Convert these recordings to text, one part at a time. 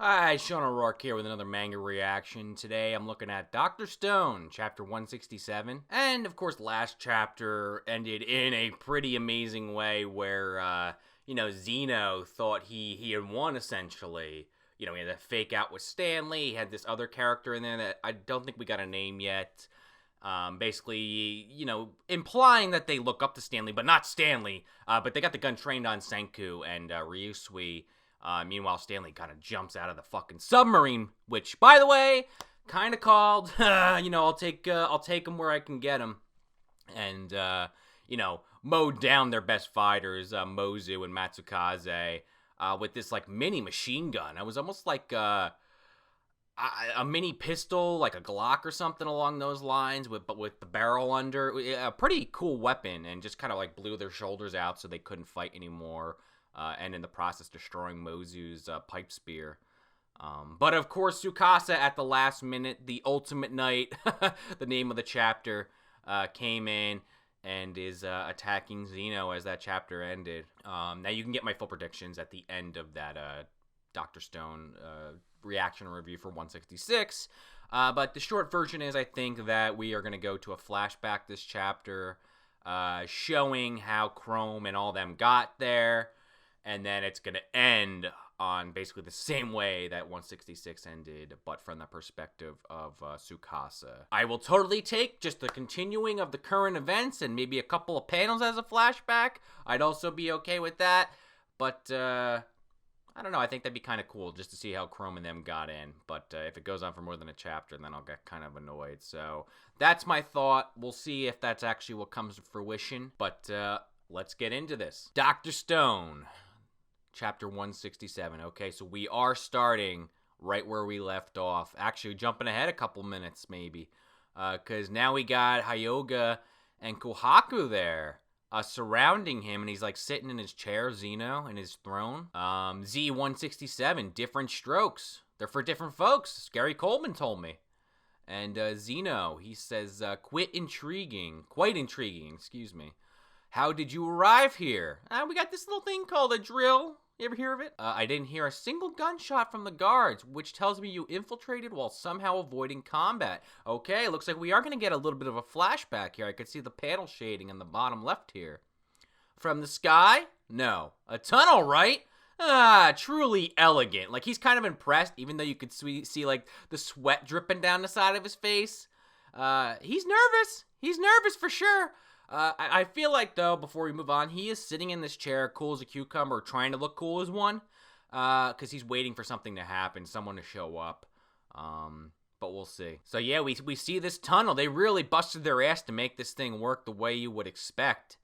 Hi, Sean O'Rourke here with another manga reaction. Today I'm looking at Dr. Stone, chapter 167. And of course, last chapter ended in a pretty amazing way where, Zeno thought he had won essentially. He had to fake out with Stanley. He had this other character in there that I don't think we got a name yet. Basically, implying that they look up to Stanley, but not Stanley. But they got the gun trained on Senku and Ryusui. Meanwhile, Stanley kind of jumps out of the fucking submarine, which, by the way, kind of called. I'll take him where I can get him, and mowed down their best fighters, Mozu and Matsukaze, with this like mini machine gun. It was almost like a mini pistol, like a Glock or something along those lines, but with the barrel under. A pretty cool weapon, and just kind of like blew their shoulders out so they couldn't fight anymore. And in the process destroying Mozu's pipe spear. But of course, Tsukasa at the last minute, the ultimate knight, the name of the chapter, came in and is attacking Zeno as that chapter ended. Now you can get my full predictions at the end of that Dr. Stone reaction review for 166. But the short version is I think that we are going to go to a flashback this chapter, showing how Chrome and all them got there. And then it's going to end on basically the same way that 166 ended, but from the perspective of Tsukasa. I will totally take just the continuing of the current events and maybe a couple of panels as a flashback. I'd also be okay with that. But, I don't know. I think that'd be kind of cool just to see how Chrome and them got in. But if it goes on for more than a chapter, then I'll get kind of annoyed. So that's my thought. We'll see if that's actually what comes to fruition. But let's get into this. Dr. Stone. Chapter 167. Okay, so we are starting right where we left off. Actually, jumping ahead a couple minutes, maybe. Because now we got Hyoga and Kohaku there, surrounding him. And he's, like, sitting in his chair, Zeno, in his throne. Z167, different strokes. They're for different folks. Gary Coleman told me. And Zeno, he says, quite intriguing, excuse me. How did you arrive here? We got this little thing called a drill. You ever hear of it? I didn't hear a single gunshot from the guards, which tells me you infiltrated while somehow avoiding combat. Okay, looks like we are going to get a little bit of a flashback here. I could see the panel shading in the bottom left here. From the sky? No. A tunnel, right? Truly elegant. Like, he's kind of impressed, even though you could see like, the sweat dripping down the side of his face. He's nervous. He's nervous for sure. I feel like, though, before we move on, he is sitting in this chair, cool as a cucumber, trying to look cool as one, because he's waiting for something to happen, someone to show up, but we'll see. So, yeah, we see this tunnel. They really busted their ass to make this thing work the way you would expect.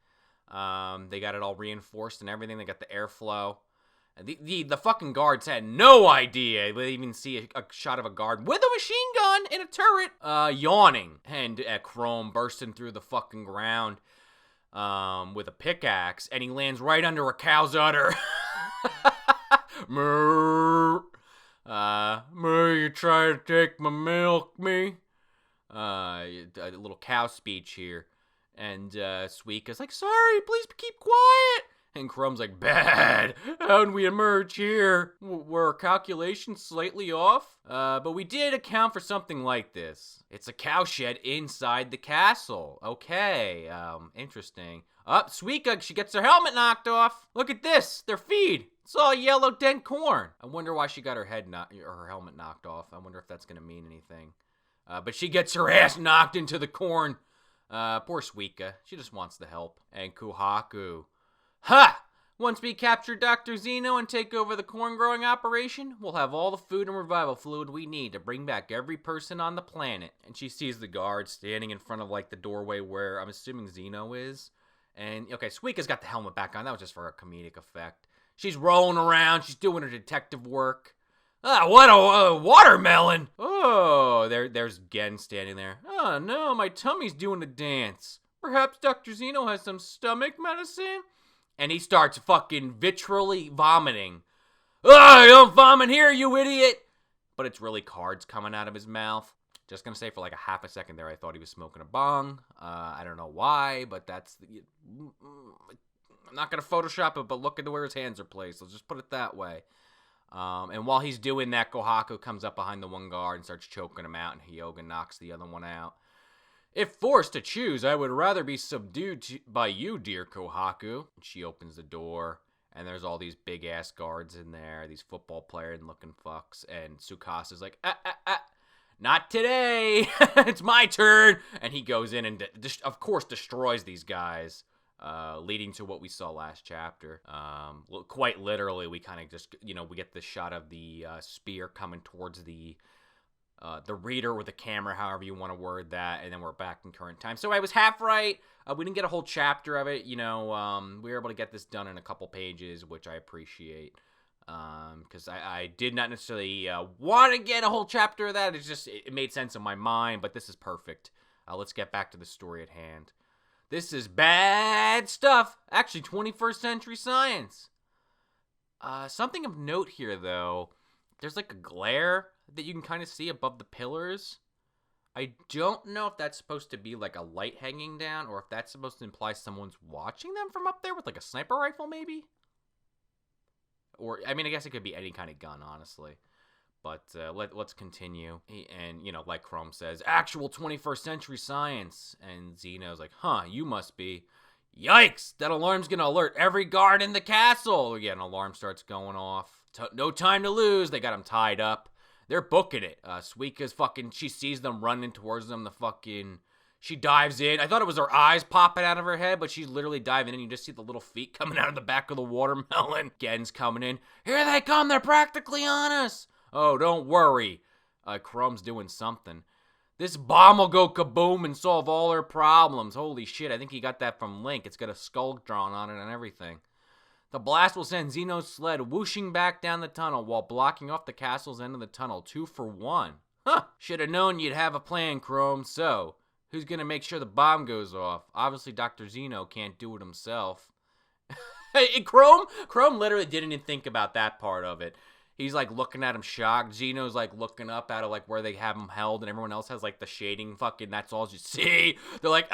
They got it all reinforced and everything. They got the airflow. The fucking guards had no idea. They even see a shot of a guard with a machine gun in a turret, yawning. And Chrome bursting through the fucking ground with a pickaxe. And he lands right under a cow's udder. Moo. You trying to take my milk, me? A little cow speech here. And Suika's like, sorry, please keep quiet. And Chrome's like, bad. How'd we emerge here? Were our calculations slightly off? But we did account for something like this. It's a cowshed inside the castle. Okay, interesting. Suika, she gets her helmet knocked off. Look at this, their feed. It's all yellow dent corn. I wonder why she got her helmet knocked off. I wonder if that's gonna mean anything. But she gets her ass knocked into the corn. Poor Suika. She just wants the help. And Kohaku. Ha! Once we capture Dr. Zeno and take over the corn-growing operation, we'll have all the food and revival fluid we need to bring back every person on the planet. And she sees the guard standing in front of, like, the doorway where I'm assuming Zeno is. And, okay, Suika's got the helmet back on. That was just for a comedic effect. She's rolling around. She's doing her detective work. What a watermelon! Oh, there's Gen standing there. Oh, no, my tummy's doing a dance. Perhaps Dr. Zeno has some stomach medicine? And he starts fucking vitriously vomiting. Don't vomit here, you idiot! But it's really cards coming out of his mouth. Just gonna say for like a half a second there, I thought he was smoking a bong. I don't know why, but that's... I'm not gonna Photoshop it, but look at where his hands are placed. Let's just put it that way. And while he's doing that, Kohaku comes up behind the one guard and starts choking him out, and Hyoga knocks the other one out. If forced to choose, I would rather be subdued by you, dear Kohaku. And she opens the door, and there's all these big-ass guards in there, these football player-looking fucks, and Tsukasa's like, not today! It's my turn! And he goes in and, of course, destroys these guys. Leading to what we saw last chapter. Quite literally, we kind of just, we get this shot of the spear coming towards the reader or the camera, however you want to word that, and then we're back in current time. So I was half right. We didn't get a whole chapter of it, we were able to get this done in a couple pages, which I appreciate. Because I did not necessarily want to get a whole chapter of that. It's just, it made sense in my mind, but this is perfect. Let's get back to the story at hand. This is bad stuff. Actually, 21st century science. Something of note here, though. There's like a glare that you can kind of see above the pillars. I don't know if that's supposed to be like a light hanging down, or if that's supposed to imply someone's watching them from up there with like a sniper rifle, maybe? Or, I mean, I guess it could be any kind of gun, honestly. But let's continue. And, like Chrome says, actual 21st century science. And Zeno's like, you must be. Yikes! That alarm's gonna alert every guard in the castle! Again, an alarm starts going off. No time to lose. They got him tied up. They're booking it. Suika's she sees them running towards them. She dives in. I thought it was her eyes popping out of her head, but she's literally diving in. You just see the little feet coming out of the back of the watermelon. Gen's coming in. Here they come. They're practically on us. Oh, don't worry. Chrome's doing something. This bomb will go kaboom and solve all her problems. Holy shit, I think he got that from Link. It's got a skull drawn on it and everything. The blast will send Zeno's sled whooshing back down the tunnel while blocking off the castle's end of the tunnel. 2 for 1. Should have known you'd have a plan, Chrome. So, who's gonna make sure the bomb goes off? Obviously, Dr. Zeno can't do it himself. Hey, Chrome literally didn't even think about that part of it. He's like looking at him shocked. Zeno's like looking up out of like where they have him held, and everyone else has like the shading that's all you see. They're like,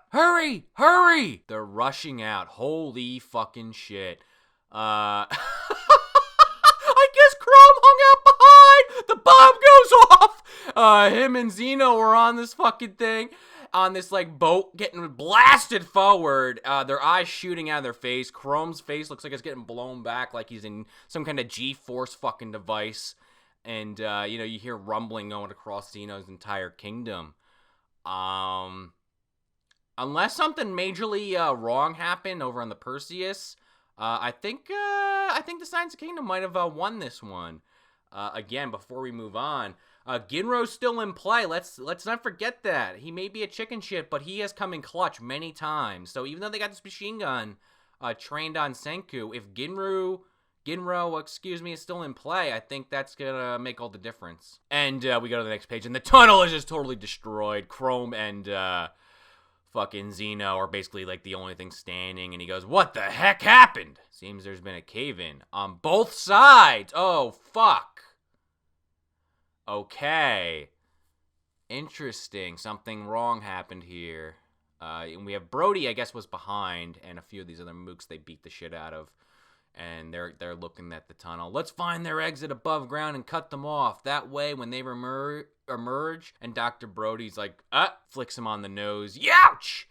hurry! They're rushing out. Holy fucking shit. I guess Chrome hung out behind. The bomb goes off. Him and Zeno were on this fucking thing. On this like boat getting blasted forward, their eyes shooting out of their face. Chrome's face looks like it's getting blown back, like he's in some kind of G-force fucking device. And you hear rumbling going across Zeno's entire kingdom. Unless something majorly wrong happened over on the Perseus, I think the Science Kingdom might have won this one. Again, before we move on, Ginro's still in play. Let's not forget that. He may be a chicken shit, but he has come in clutch many times. So even though they got this machine gun trained on Senku, if Ginro, is still in play, I think that's gonna make all the difference. And we go to the next page, and the tunnel is just totally destroyed. Chrome and fucking Zeno are basically like the only thing standing, and he goes, "What the heck happened?" Seems there's been a cave-in on both sides. Oh, fuck. Okay. Interesting. Something wrong happened here. And we have Brody, I guess, was behind, and a few of these other mooks they beat the shit out of. And they're looking at the tunnel. Let's find their exit above ground and cut them off. That way, when they emerge, and Dr. Brody's like, flicks him on the nose. Youch!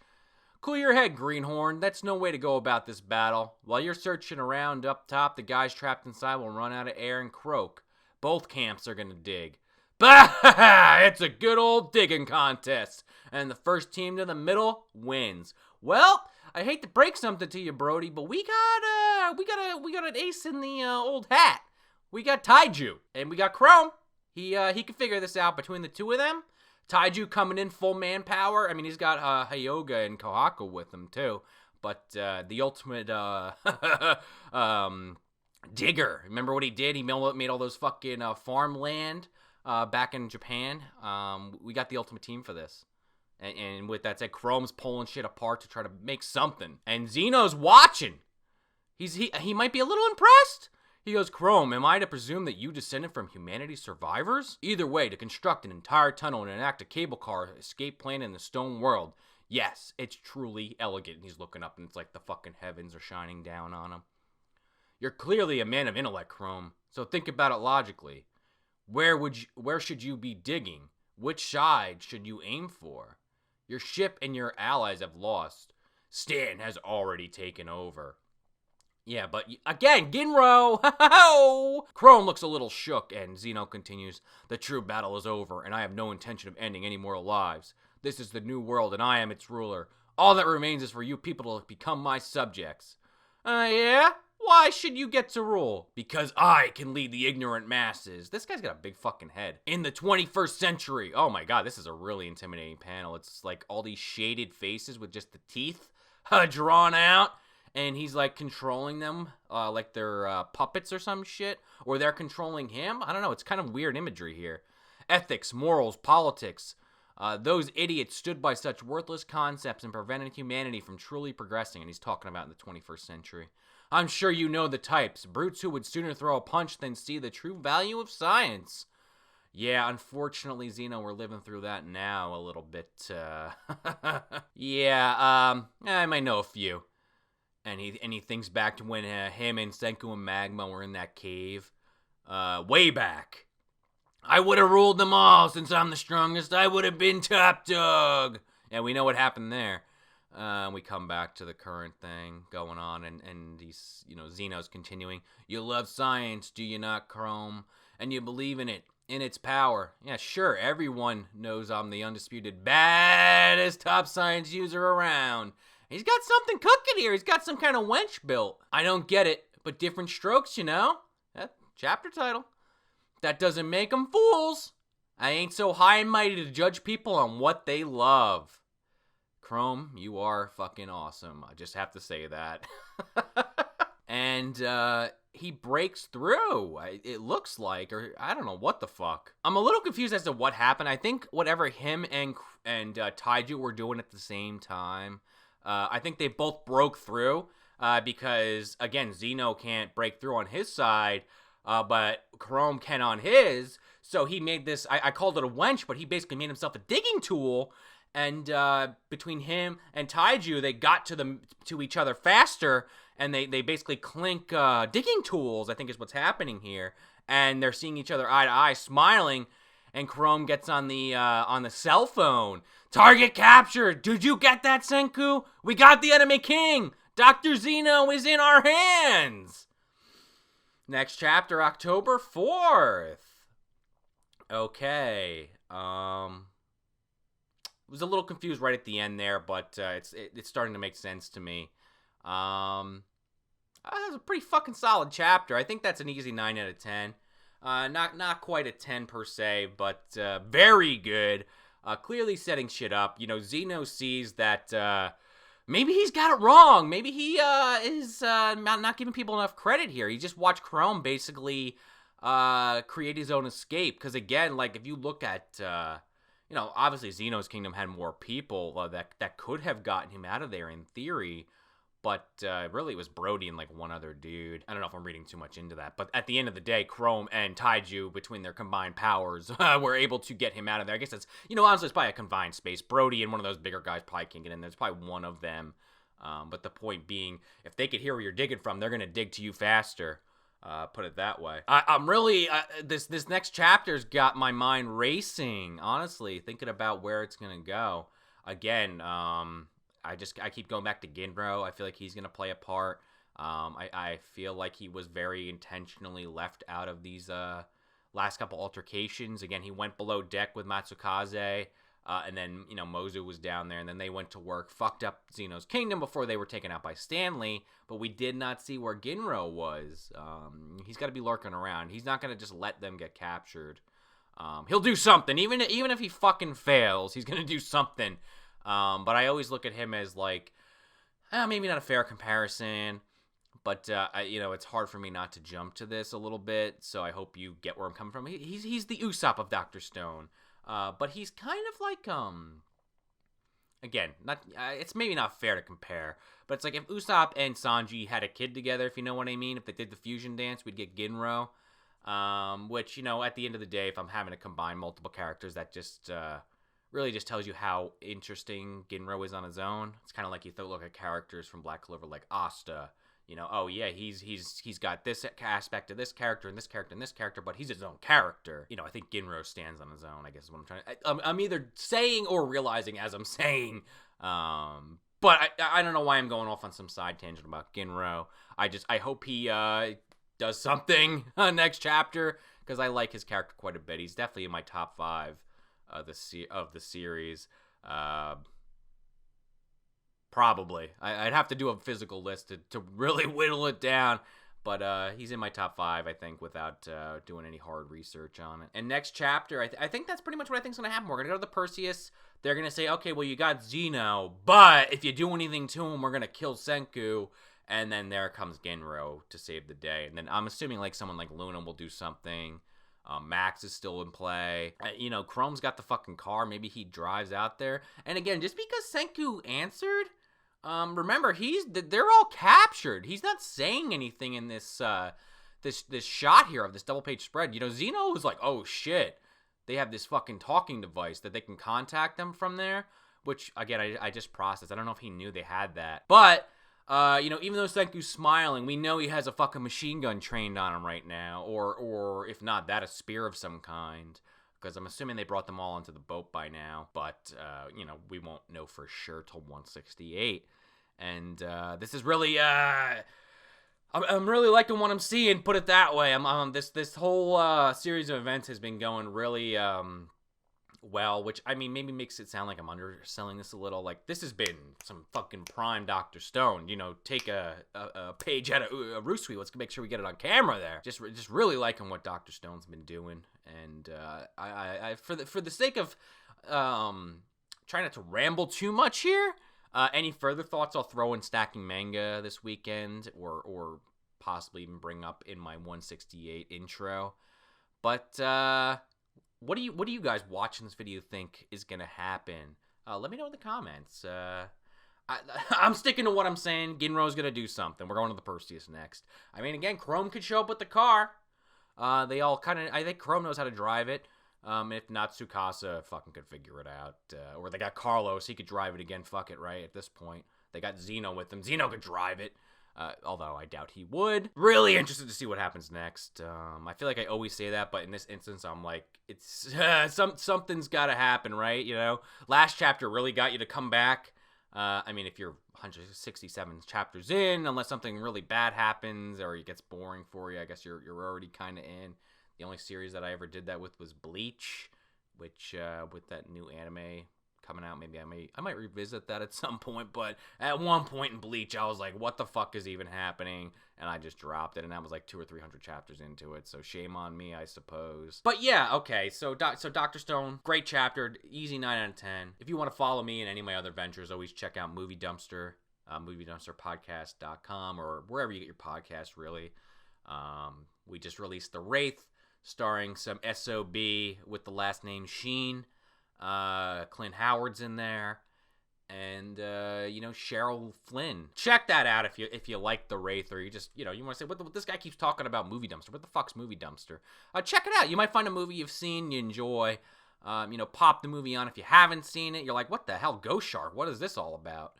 Cool your head, Greenhorn. That's no way to go about this battle. While you're searching around up top, the guys trapped inside will run out of air and croak. Both camps are gonna dig. Bah! It's a good old digging contest, and the first team to the middle wins. Well, I hate to break something to you, Brody, but we got an ace in the old hat. We got Taiju, and we got Chrome. He can figure this out between the two of them. Taiju coming in full manpower. I mean, he's got Hyoga and Kohaku with him too. But the ultimate digger. Remember what he did? He made all those fucking farmland back in Japan. We got the ultimate team for this. And with that said, Chrome's pulling shit apart to try to make something. And Zeno's watching. He might be a little impressed. He goes, Chrome, am I to presume that you descended from humanity's survivors? Either way, to construct an entire tunnel and enact a cable car escape plan in the stone world. Yes, it's truly elegant. He's looking up and it's like the fucking heavens are shining down on him. You're clearly a man of intellect, Chrome, so think about it logically. Where should you be digging? Which side should you aim for? Your ship and your allies have lost. Stan has already taken over. Yeah, but again, Ginro! Chrome looks a little shook, and Zeno continues, the true battle is over, and I have no intention of ending any more lives. This is the new world, and I am its ruler. All that remains is for you people to become my subjects. Yeah? Why should you get to rule? Because I can lead the ignorant masses. This guy's got a big fucking head. In the 21st century. Oh my god, this is a really intimidating panel. It's like all these shaded faces with just the teeth drawn out. And he's like controlling them like they're puppets or some shit. Or they're controlling him. I don't know. It's kind of weird imagery here. Ethics, morals, politics. Those idiots stood by such worthless concepts and prevented humanity from truly progressing. And he's talking about in the 21st century. I'm sure you know the types. Brutes who would sooner throw a punch than see the true value of science. Yeah, unfortunately, Zeno, we're living through that now a little bit. Yeah, I might know a few. And he thinks back to when him and Senku and Magma were in that cave. Way back. I would have ruled them all since I'm the strongest. I would have been top dog. And we know what happened there. We come back to the current thing going on, and he's, Zeno's continuing. You love science, do you not, Chrome? And you believe in it, in its power. Yeah, sure, everyone knows I'm the undisputed baddest top science user around. He's got something cooking here. He's got some kind of wench built. I don't get it, but different strokes, Chapter title. That doesn't make them fools. I ain't so high and mighty to judge people on what they love. Chrome, you are fucking awesome. I just have to say that. And he breaks through, it looks like, or I don't know what the fuck. I'm a little confused as to what happened. I think whatever him and Taiju were doing at the same time, I think they both broke through because, again, Zeno can't break through on his side, but Chrome can on his. So he made this, I called it a wench, but he basically made himself a digging tool. And between him and Taiju, they got to each other faster, and they basically clink digging tools, I think is what's happening here. And they're seeing each other eye to eye, smiling, and Chrome gets on the cell phone. Target captured! Did you get that, Senku? We got the enemy king! Dr. Zeno is in our hands! Next chapter, October 4th. Okay, was a little confused right at the end there, but it's starting to make sense to me. That was a pretty fucking solid chapter. I think that's an easy 9 out of 10. Not quite a 10 per se, but very good. Clearly setting shit up. Zeno sees that maybe he's got it wrong. Maybe he is not giving people enough credit here. He just watched Chrome basically create his own escape. Because again, like if you look at obviously Zeno's kingdom had more people that could have gotten him out of there in theory, but really it was Brody and like one other dude. I don't know if I'm reading too much into that, but at the end of the day, Chrome and Taiju, between their combined powers, were able to get him out of there. I guess it's, honestly, it's probably a confined space. Brody and one of those bigger guys probably can't get in there. It's probably one of them. But the point being, if they could hear where you're digging from, they're going to dig to you faster. Put it that way. I'm really, this next chapter's got my mind racing, honestly, thinking about where it's going to go. Again, I keep going back to Ginro. I feel like he's going to play a part. I feel like he was very intentionally left out of these last couple altercations. Again, he went below deck with Matsukaze. And then, Mozu was down there, and then they went to work, fucked up Zeno's kingdom before they were taken out by Stanley, but we did not see where Ginro was. He's got to be lurking around. He's not going to just let them get captured. He'll do something. Even if he fucking fails, he's going to do something. But I always look at him as like, maybe not a fair comparison, but, it's hard for me not to jump to this a little bit, so I hope you get where I'm coming from. He's the Usopp of Dr. Stone. But he's kind of like, again, it's maybe not fair to compare, but it's like if Usopp and Sanji had a kid together, if you know what I mean, if they did the fusion dance, we'd get Ginro, which, at the end of the day, if I'm having to combine multiple characters, that just, really just tells you how interesting Ginro is on his own. It's kind of like you look at characters from Black Clover like Asta, you know, oh yeah, he's got this aspect of this character and this character and this character, but he's his own character. You know, I think Ginro stands on his own, I guess is what I'm trying to... I'm either saying or realizing as I'm saying. But I don't know why I'm going off on some side tangent about Ginro. I hope he does something next chapter, because I like his character quite a bit. He's definitely in my top 5 of the series. Probably. I'd have to do a physical list to really whittle it down. But he's in my top 5, I think, without doing any hard research on it. And next chapter, I think that's pretty much what I think's going to happen. We're going to go to the Perseus. They're going to say, okay, well, you got Zeno, but if you do anything to him, we're going to kill Senku. And then there comes Genro to save the day. And then I'm assuming like someone like Luna will do something. Max is still in play. You know, Chrome's got the fucking car. Maybe he drives out there. And again, just because Senku answered... remember, they're all captured. He's not saying anything in this this shot here of this double page spread. You know, Zeno was like, oh shit, they have this fucking talking device that they can contact them from there, which again, I just processed. I don't know if he knew they had that. But, you know, even though Senku's smiling, we know he has a fucking machine gun trained on him right now, or if not that, a spear of some kind. Because I'm assuming they brought them all onto the boat by now. But, you know, we won't know for sure till 168. And this is really, I'm really liking what I'm seeing, put it that way. This whole series of events has been going really well, which, I mean, maybe makes it sound like I'm underselling this a little. Like, this has been some fucking prime Dr. Stone. You know, take a page out of Urusui. Let's make sure we get it on camera there. Just really liking what Dr. Stone's been doing. And I for the sake of trying not to ramble too much here, any further thoughts I'll throw in stacking manga this weekend, or possibly even bring up in my 168 intro. But what do you guys watching this video think is gonna happen? Let me know in the comments. I'm sticking to what I'm saying. Ginro's gonna do something. We're going to the Perseus next. I mean, again, Chrome could show up with the car. They all kind of... I think Chrome knows how to drive it. If not, Tsukasa fucking could figure it out. Or they got Carlos. He could drive it again. Fuck it, right? At this point. They got Zeno with them. Zeno could drive it. Although I doubt he would. Really interested to see what happens next. I feel like I always say that, but in this instance, I'm like, it's... something's gotta happen, right? You know? Last chapter really got you to come back. I mean, if you're 167 chapters in, unless something really bad happens or it gets boring for you, I guess you're already kind of in. The only series that I ever did that with was Bleach, which with that new anime coming out, maybe I might revisit that at some point. But at one point in Bleach, I was like, what the fuck is even happening? And I just dropped it, and that was like 200 or 300 chapters into it. So shame on me, I suppose. But yeah, okay. So Dr. Stone, great chapter, easy 9 out of 10. If you want to follow me in any of my other ventures, always check out Movie Dumpster, MovieDumpsterPodcast.com, or wherever you get your podcasts, really. We just released The Wraith, starring some SOB with the last name Sheen. Clint Howard's in there, and you know, Cheryl Flynn. Check that out if you like The Wraith, or you just, you know, you want to say, what this guy keeps talking about Movie Dumpster. What the fuck's Movie Dumpster? Check it out. You might find a movie you've seen, you enjoy. You know, pop the movie on if you haven't seen it. You're like, what the hell, Ghost Shark? What is this all about?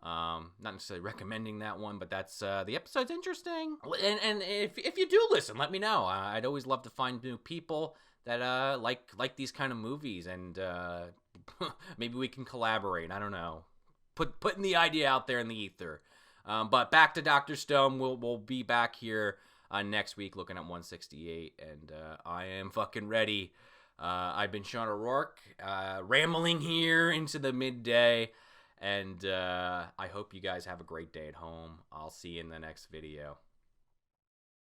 Not necessarily recommending that one, but that's the episode's interesting. And if you do listen, let me know. I'd always love to find new people that like these kind of movies, and maybe we can collaborate. I don't know, putting the idea out there in the ether. But back to Dr. Stone. We'll be back here next week looking at 168, and I am fucking ready. I've been Sean O'Rourke, rambling here into the midday. And I hope you guys have a great day at home. I'll see you in the next video.